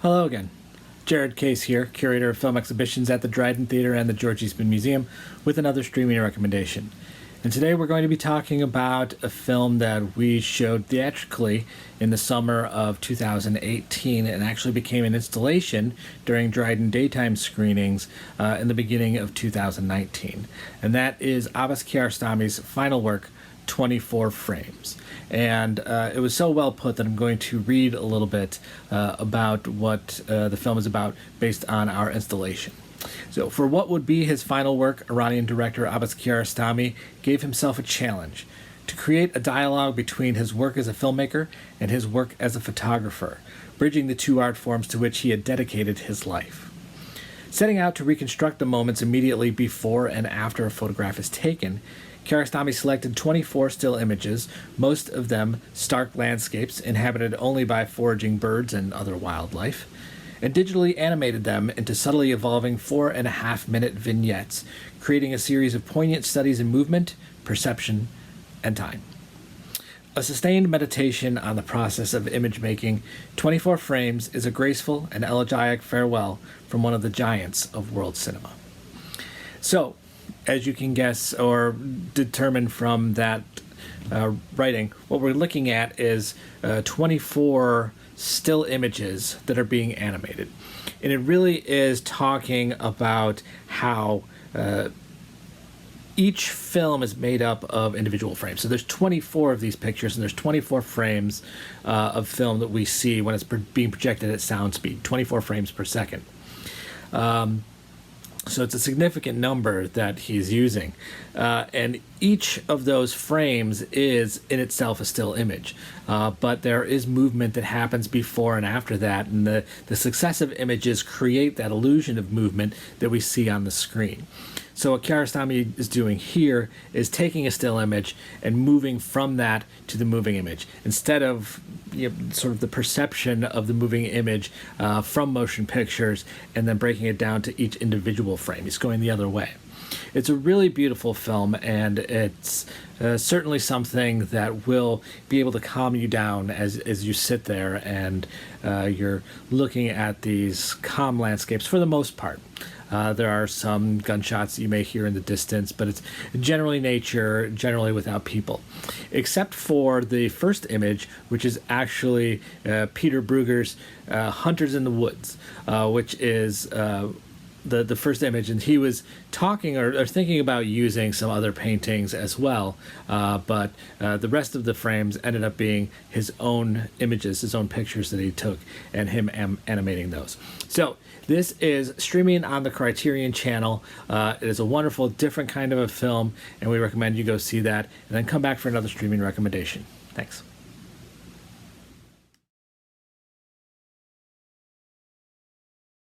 Hello again. Jared Case here, curator of film exhibitions at the Dryden Theater and the George Eastman Museum, with another streaming recommendation. And today we're going to be talking about a film that we showed theatrically in the summer of 2018 and actually became an installation during Dryden daytime screenings in the beginning of 2019. And that is Abbas Kiarostami's final work, 24 Frames. And it was so well put that I'm going to read a little bit about what the film is about based on our installation. So, for what would be his final work, Iranian director Abbas Kiarostami gave himself a challenge to create a dialogue between his work as a filmmaker and his work as a photographer, bridging the two art forms to which he had dedicated his life. Setting out to reconstruct the moments immediately before and after a photograph is taken, Kiarostami selected 24 still images, most of them stark landscapes inhabited only by foraging birds and other wildlife, and digitally animated them into subtly evolving 4.5-minute vignettes, creating a series of poignant studies in movement, perception, and time. A sustained meditation on the process of image making, 24 Frames is a graceful and elegiac farewell from one of the giants of world cinema. So, as you can guess or determine from that writing, what we're looking at is 24 still images that are being animated. And it really is talking about how each film is made up of individual frames. So there's 24 of these pictures, and there's 24 frames of film that we see when it's being projected at sound speed, 24 frames per second. So it's a significant number that he's using. And each of those frames is in itself a still image. But there is movement that happens before and after that, and the successive images create that illusion of movement that we see on the screen. So what Kiarostami is doing here is taking a still image and moving from that to the moving image. Instead of sort of the perception of the moving image from motion pictures and then breaking it down to each individual frame. He's going the other way. It's a really beautiful film, and it's certainly something that will be able to calm you down as you sit there and you're looking at these calm landscapes for the most part. There are some gunshots that you may hear in the distance, but it's generally nature, generally without people. Except for the first image, which is actually Peter Brugger's Hunters in the Woods, which is the first image, and he was talking or thinking about using some other paintings as well, but the rest of the frames ended up being his own images, his own pictures that he took, and him animating those. So this is streaming on the Criterion channel. It is a wonderful, different kind of a film, and we recommend you go see that, and then come back for another streaming recommendation. Thanks.